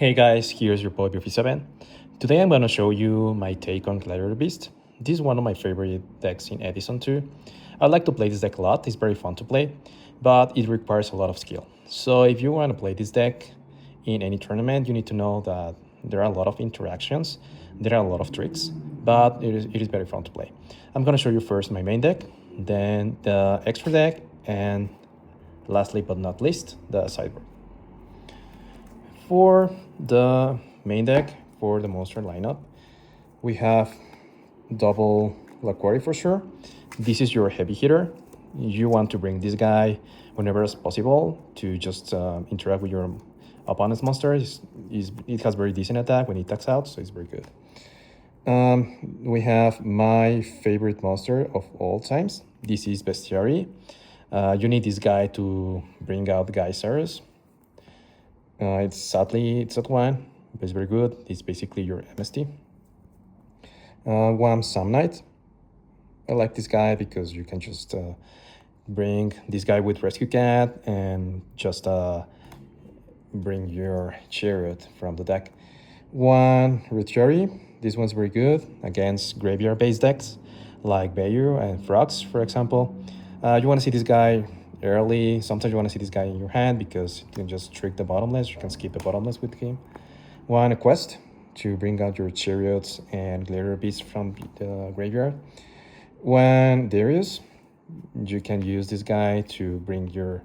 Hey guys, here's your boy BF7. Today I'm gonna show you my take on Gladiator Beasts. This is one of my favorite decks in Edison 2. I like to play this deck a lot, it's very fun to play, but it requires a lot of skill. So if you want to play this deck in any tournament, you need to know that there are a lot of interactions, there are a lot of tricks, but it is very fun to play. I'm gonna show you first my main deck, then the extra deck, and lastly but not least, the sideboard. For the main deck, for the monster lineup, we have double Laquari for sure. This is your heavy hitter. You want to bring this guy whenever it's possible to just interact with your opponent's monster. It has very decent attack when it attacks out, so it's very good. We have my favorite monster of all times. This is Bestiary. You need this guy to bring out Geysers. It's at one, but it's very good. It's basically your MST. One Sam Knight. I like this guy because you can just bring this guy with Rescue Cat and just bring your Chariot from the deck. One Rarity. This one's very good against graveyard-based decks like Bayou and Frogs, for example. You want to see this guy early. Sometimes you want to see this guy in your hand because you can just trick the bottomless. You can skip the bottomless with him. One quest to bring out your Chariots and Gladiator Beasts from the graveyard. One Darius, you can use this guy to bring your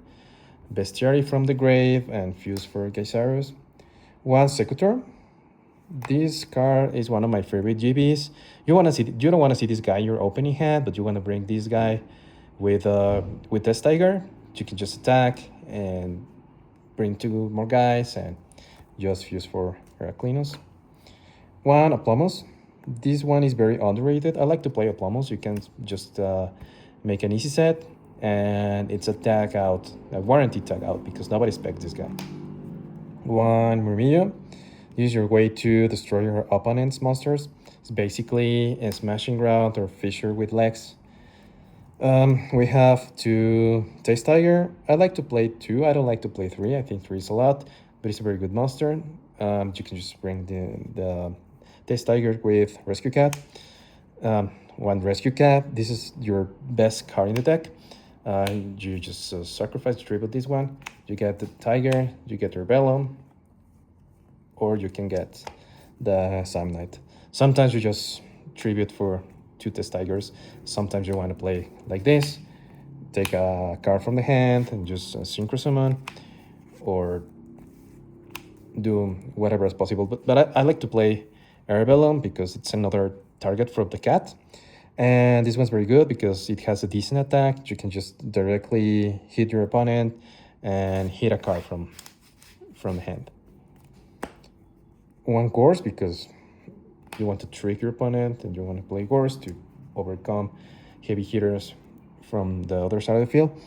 Bestiary from the grave and fuse for Geysarus. One Secutor. This card is one of my favorite GBs. You don't want to see this guy in your opening hand, but you want to bring this guy with this Tiger. You can just attack and bring two more guys and just fuse for Heraclinus. One Aplomos. This one is very underrated. I like to play Aplomos. You can just make an easy set and it's a tag out, a warranty tag out, because nobody expects this guy. One Murmillo. Use your way to destroy your opponent's monsters. It's basically a smashing route or fissure with legs. We have two Taste Tiger. I like to play two. I don't like to play three. I think three is a lot, but it's a very good monster. You can just bring the Taste Tiger with Rescue Cat. One Rescue Cat. This is your best card in the deck. You just sacrifice, tribute this one. You get the Tiger, you get Rebellum, or you can get the Sam Knight. Sometimes you just tribute for two Test Tigers. Sometimes you want to play like this, take a card from the hand and just synchro summon, or do whatever is possible. But I like to play Arabellum because it's another target for the cat. And this one's very good because it has a decent attack. You can just directly hit your opponent and hit a card from the hand. One Gorse because you want to trick your opponent and you want to play Gorse to overcome heavy hitters from the other side of the field.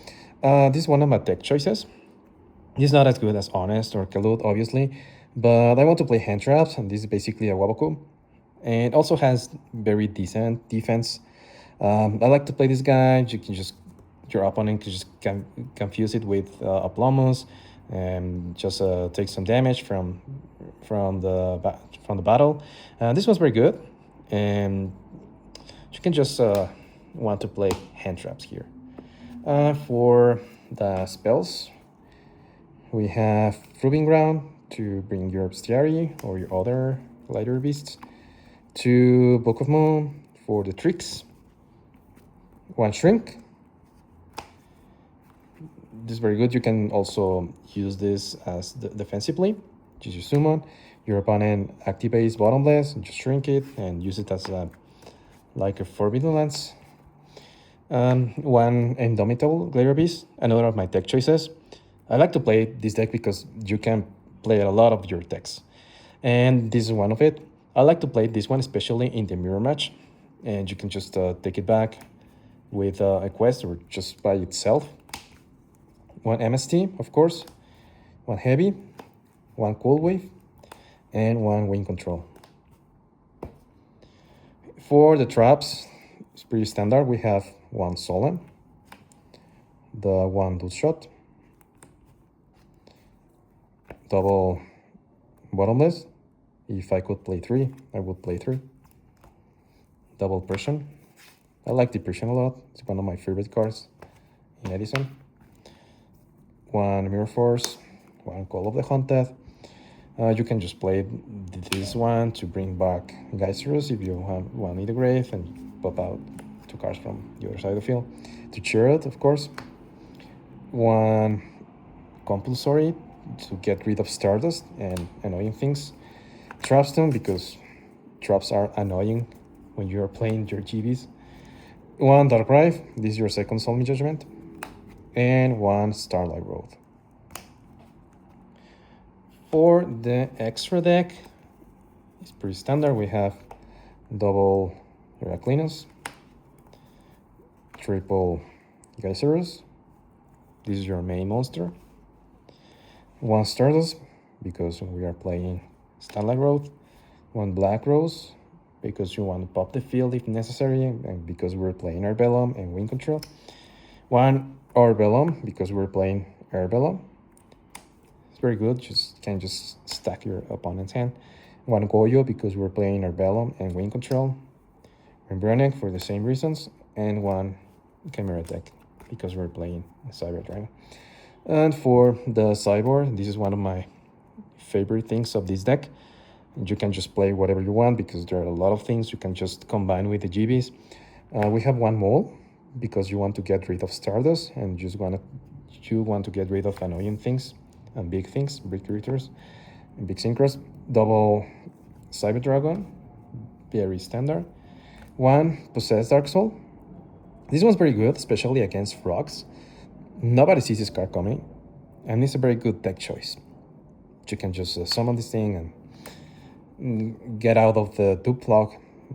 This is one of my deck choices. It's not as good as Honest or Kalut, obviously, but I want to play hand traps, and this is basically a Waboku. And also has very decent defense. I like to play this guy. Your opponent can just confuse it with Aplomos and just take some damage from the battle. This one's very good, and you can just want to play hand traps here. For the spells, we have Proving Ground to bring your Bestiary or your other Gladiator Beasts. Two Book of Moon for the tricks. One Shrink. This is very good. You can also use this as defensively. Just you summon, your opponent activates bottomless, and just shrink it and use it as like a Forbidden Lance. One Indomitable Gladiator Beast, another of my deck choices. I like to play this deck because you can play a lot of your decks, and this is one of it. I like to play this one especially in the mirror match, and you can just take it back with a quest or just by itself. One MST, of course, one Heavy, one Cool Wave, and one Wind Control. For the traps, it's pretty standard. We have one Solemn, the one Dude Shot, double bottomless. If I could play 3, I would play 3. Double Persian. I like the Persian a lot. It's one of my favorite cards in Edison. 1 Mirror Force, 1 Call of the Haunted. You can just play this one to bring back Geysers if you have one in the grave and pop out 2 cards from the other side of the field. To Chariot, of course. 1 compulsory to get rid of Stardust and annoying things. Trapstone, because traps are annoying when you are playing your GBs. 1 Dark Rive, this is your second Solemn Judgment. And 1 Starlight Road. For the extra deck, it's pretty standard. We have double Heraclinus, triple Geysers. This is your main monster. 1 Stardust, because we are playing Starlight Road. 1 Black Rose, because you want to pop the field if necessary, and because we're playing Arbellum and Wind Control. 1 Arbellum, because we're playing Arbellum. It's very good, can just stack your opponent's hand. 1 Goyo, because we're playing Arbellum and Wind Control. Embryonic for the same reasons. And 1 Chimera deck, because we're playing Cyber Dragon. And for the sideboard, this is one of my favorite things of this deck. You can just play whatever you want, because there are a lot of things you can just combine with the GBs. We have 1 Mole, because you want to get rid of Stardust and you want to get rid of annoying things and big things, big creatures, and big synchros. Double Cyber Dragon, very standard. 1 Possessed Dark Soul. This one's pretty good, especially against frogs. Nobody sees this card coming, and it's a very good deck choice. You can just summon this thing and get out of the dupe log,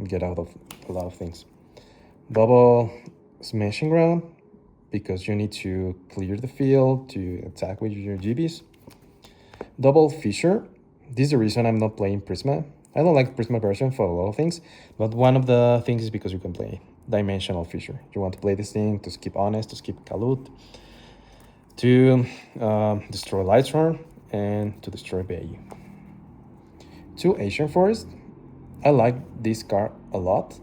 get out of a lot of things. Double Smashing Ground, because you need to clear the field to attack with your GBs. Double Fissure. This is the reason I'm not playing Prisma. I don't like Prisma version for a lot of things, but one of the things is because you can play Dimensional Fissure. You want to play this thing to skip Honest, to skip Kalut, to destroy Lightstorm, and to destroy Bay. 2 Ancient Forest. I like this card a lot.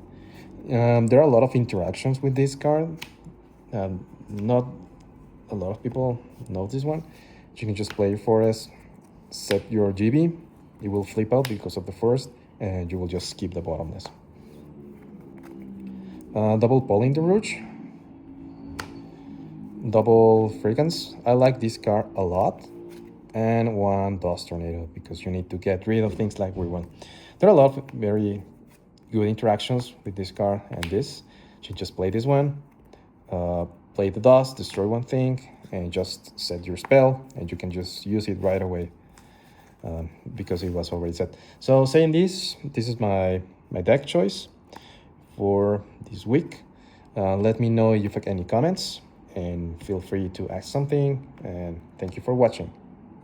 There are a lot of interactions with this card. Not a lot of people know this one. You can just play your forest, set your GB, it will flip out because of the forest, and you will just skip the bottomless. Double Polling the Rouge. Double Fragrance. I like this card a lot. And 1 Dust Tornado, because you need to get rid of things like Whirlwind. There are a lot of very good interactions with this card and this. You just play this one, play the dust, destroy one thing, and just set your spell, and you can just use it right away because it was already set. So saying this is my deck choice for this week. Let me know if you have any comments, and feel free to ask something, and thank you for watching.